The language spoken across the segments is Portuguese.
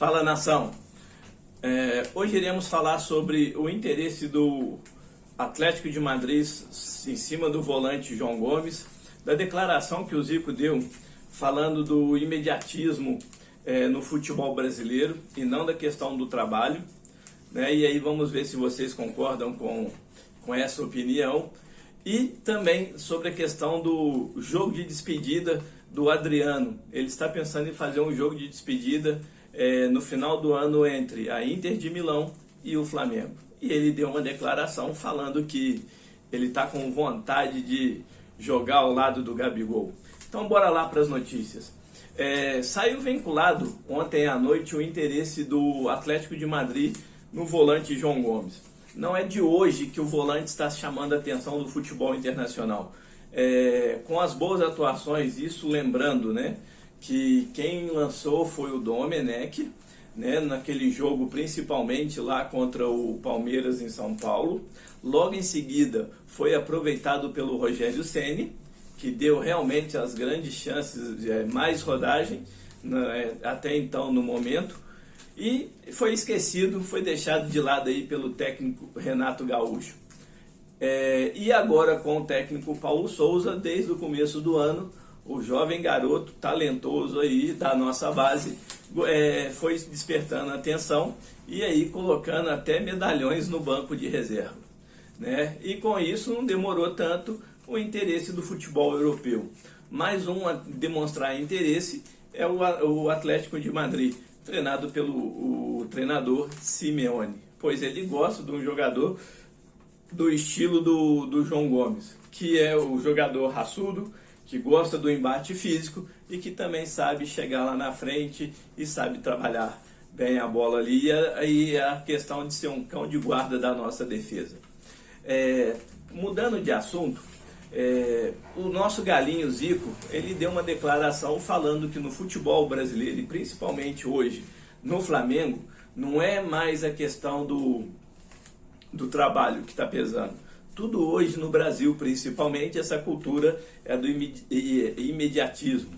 Fala, nação! Hoje iremos falar sobre o interesse do Atlético de Madrid em cima do volante João Gomes, da declaração que o Zico deu falando do imediatismo no futebol brasileiro e não da questão do trabalho, né? E aí vamos ver se vocês concordam com essa opinião. E também sobre a questão do jogo de despedida do Adriano. Ele está pensando em fazer um jogo de despedida no final do ano entre a Inter de Milão e o Flamengo. E ele deu uma declaração falando que ele está com vontade de jogar ao lado do Gabigol. Então bora lá para as notícias. Saiu vinculado ontem à noite o interesse do Atlético de Madrid no volante João Gomes. Não é de hoje que o volante está chamando a atenção do futebol internacional. Com as boas atuações, isso lembrando, né, que quem lançou foi o Domenech, né, naquele jogo principalmente lá contra o Palmeiras em São Paulo. Logo em seguida foi aproveitado pelo Rogério Ceni, que deu realmente as grandes chances de mais rodagem, né, até então no momento. E foi esquecido, foi deixado de lado aí pelo técnico Renato Gaúcho. E agora com o técnico Paulo Souza, desde o começo do ano, o jovem garoto talentoso aí da nossa base foi despertando a atenção e aí colocando até medalhões no banco de reserva, né? E com isso não demorou tanto o interesse do futebol europeu. Mais um a demonstrar interesse é o Atlético de Madrid, treinado pelo treinador Simeone, pois ele gosta de um jogador do estilo do João Gomes, que é o jogador raçudo, que gosta do embate físico e que também sabe chegar lá na frente e sabe trabalhar bem a bola ali, e a questão de ser um cão de guarda da nossa defesa. Mudando de assunto, o nosso galinho Zico, ele deu uma declaração falando que no futebol brasileiro, e principalmente hoje no Flamengo, não é mais a questão do trabalho que está pesando. Tudo hoje no Brasil, principalmente, essa cultura do imediatismo.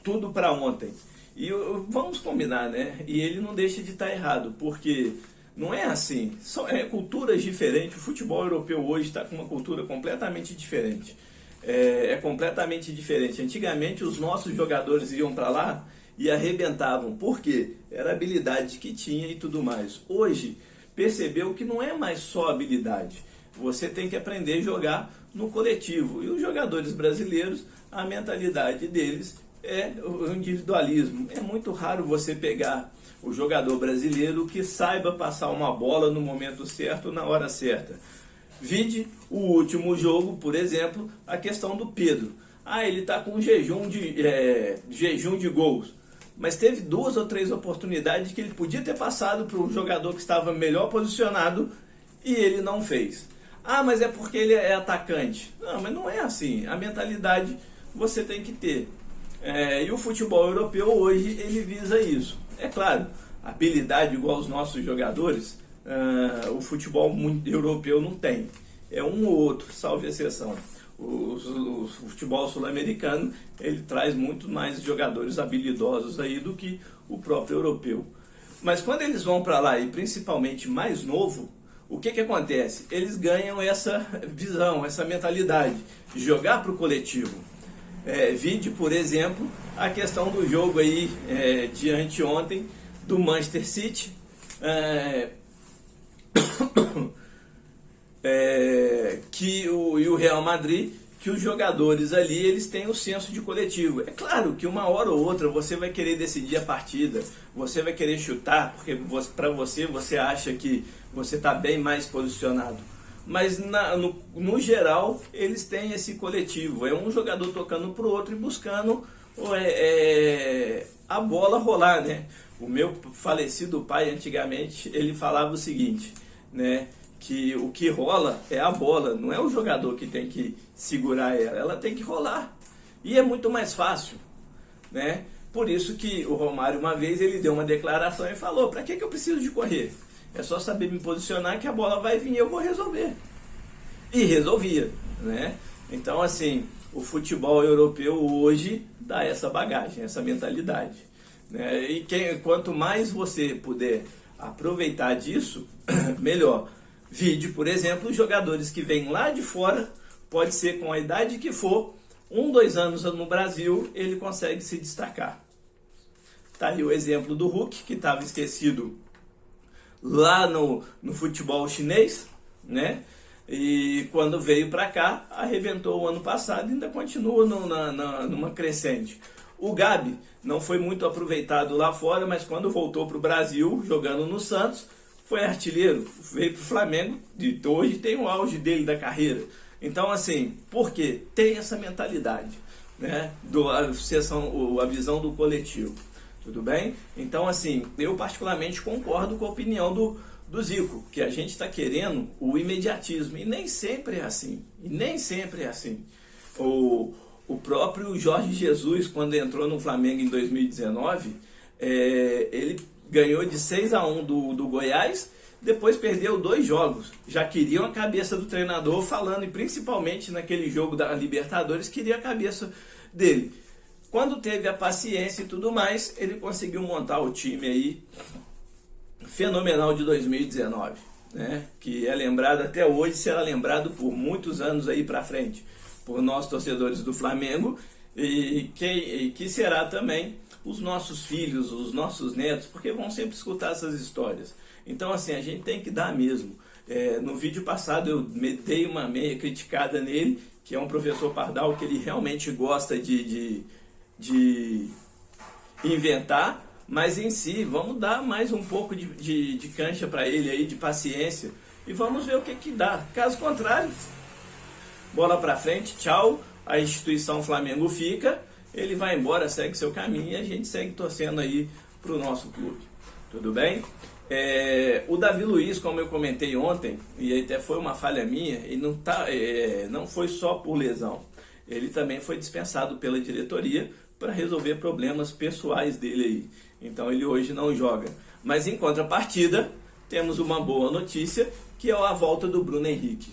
Tudo para ontem. E vamos combinar, né? E ele não deixa de estar errado, porque não é assim. São culturas diferentes. O futebol europeu hoje está com uma cultura completamente diferente. Completamente diferente. Antigamente, os nossos jogadores iam para lá e arrebentavam. Por quê? Era a habilidade que tinha e tudo mais. Hoje, percebeu que não é mais só habilidade. Você tem que aprender a jogar no coletivo. E os jogadores brasileiros, a mentalidade deles é o individualismo. É muito raro você pegar o jogador brasileiro que saiba passar uma bola no momento certo, na hora certa. Vide o último jogo, por exemplo, a questão do Pedro. Ele está com jejum de gols. Mas teve 2 ou 3 oportunidades que ele podia ter passado para o jogador que estava melhor posicionado e ele não fez. Mas é porque ele é atacante. Não, mas não é assim. A mentalidade você tem que ter. E o futebol europeu hoje, ele visa isso. É claro, habilidade igual aos nossos jogadores, o futebol europeu não tem. É um ou outro, salvo exceção. O futebol sul-americano, ele traz muito mais jogadores habilidosos aí do que o próprio europeu. Mas quando eles vão para lá, e principalmente mais novo, o que acontece? Eles ganham essa visão, essa mentalidade de jogar para o coletivo. Vide, por exemplo, a questão do jogo aí de anteontem do Manchester City, e o Real Madrid, que os jogadores ali, eles têm o senso de coletivo. É claro que uma hora ou outra você vai querer decidir a partida, você vai querer chutar, porque para você acha que você está bem mais posicionado. Mas no geral, eles têm esse coletivo. É um jogador tocando para o outro e buscando a bola rolar, né? O meu falecido pai, antigamente, ele falava o seguinte, né? Que o que rola é a bola, não é o jogador que tem que segurar ela tem que rolar. E é muito mais fácil, né? Por isso que o Romário, uma vez, ele deu uma declaração e falou: para que eu preciso de correr? É só saber me posicionar que a bola vai vir e eu vou resolver. E resolvia, né? Então, assim, o futebol europeu hoje dá essa bagagem, essa mentalidade, né? E quanto mais você puder aproveitar disso, melhor. Vide, por exemplo, os jogadores que vêm lá de fora, pode ser com a idade que for, 1, 2 anos no Brasil, ele consegue se destacar. Tá aí o exemplo do Hulk, que estava esquecido lá no futebol chinês, né? E quando veio para cá, arrebentou o ano passado e ainda continua numa crescente. O Gabi não foi muito aproveitado lá fora, mas quando voltou para o Brasil, jogando no Santos, foi artilheiro, veio para o Flamengo, e hoje tem o auge dele da carreira. Então, assim, por quê? Tem essa mentalidade, né? A visão do coletivo. Tudo bem? Então, assim, eu particularmente concordo com a opinião do Zico, que a gente está querendo o imediatismo, e nem sempre é assim. O próprio Jorge Jesus, quando entrou no Flamengo em 2019, ele ganhou de 6-1 do Goiás, depois perdeu 2 jogos. Já queriam a cabeça do treinador, falando, e principalmente naquele jogo da Libertadores, queria a cabeça dele. Quando teve a paciência e tudo mais, ele conseguiu montar o time aí fenomenal de 2019, né? Que é lembrado até hoje, será lembrado por muitos anos aí para frente, por nós torcedores do Flamengo, e que será também os nossos filhos, os nossos netos, porque vão sempre escutar essas histórias. Então, assim, a gente tem que dar mesmo. No vídeo passado eu dei uma meia criticada nele, que é um professor Pardal, que ele realmente gosta de inventar, mas em si, vamos dar mais um pouco de cancha para ele aí, de paciência, e vamos ver o que dá. Caso contrário, bola para frente, tchau, a instituição Flamengo fica, ele vai embora, segue seu caminho, e a gente segue torcendo aí para o nosso clube. Tudo bem? O Davi Luiz, como eu comentei ontem, e até foi uma falha minha, e não foi só por lesão, ele também foi dispensado pela diretoria para resolver problemas pessoais dele aí. Então ele hoje não joga. Mas em contrapartida, temos uma boa notícia, que é a volta do Bruno Henrique.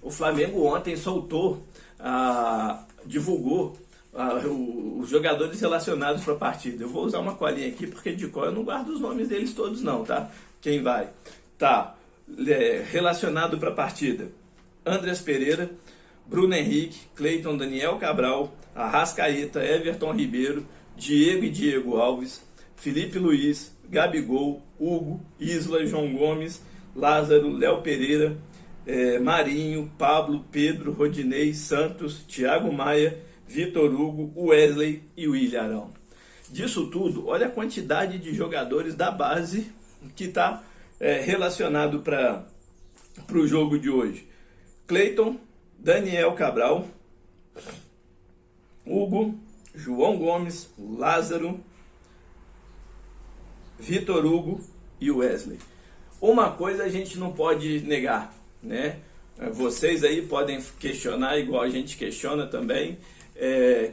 O Flamengo ontem divulgou os jogadores relacionados para a partida. Eu vou usar uma colinha aqui, porque de cor eu não guardo os nomes deles todos não, tá? Quem vai? Tá, relacionado para a partida: Andrés Pereira, Bruno Henrique, Cleiton, Daniel Cabral, Arrascaeta, Everton Ribeiro, Diego e Diego Alves, Felipe Luiz, Gabigol, Hugo, Isla, João Gomes, Lázaro, Léo Pereira, Marinho, Pablo, Pedro, Rodinei, Santos, Thiago Maia, Vitor Hugo, Wesley e William Arão. Disso tudo, olha a quantidade de jogadores da base que está relacionado para o jogo de hoje: Cleiton, Daniel Cabral, Hugo, João Gomes, Lázaro, Vitor Hugo e Wesley. Uma coisa a gente não pode negar, né? Vocês aí podem questionar, igual a gente questiona também,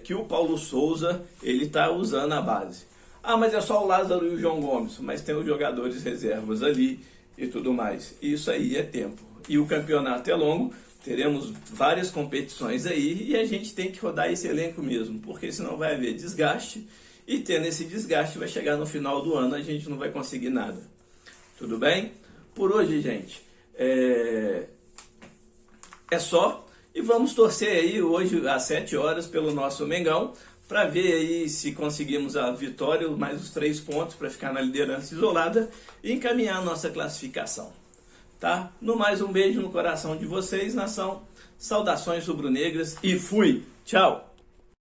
que o Paulo Souza, ele está usando a base. Ah, mas é só o Lázaro e o João Gomes, mas tem os jogadores reservas ali e tudo mais. Isso aí é tempo. E o campeonato é longo, teremos várias competições aí, e a gente tem que rodar esse elenco mesmo, porque senão vai haver desgaste, e tendo esse desgaste vai chegar no final do ano, a gente não vai conseguir nada. Tudo bem? Por hoje, gente, é só, e vamos torcer aí hoje às 7 horas pelo nosso Mengão, para ver aí se conseguimos a vitória, mais os 3 pontos para ficar na liderança isolada e encaminhar a nossa classificação. Tá? No mais, um beijo no coração de vocês, nação. Saudações rubro-negras e fui! Tchau!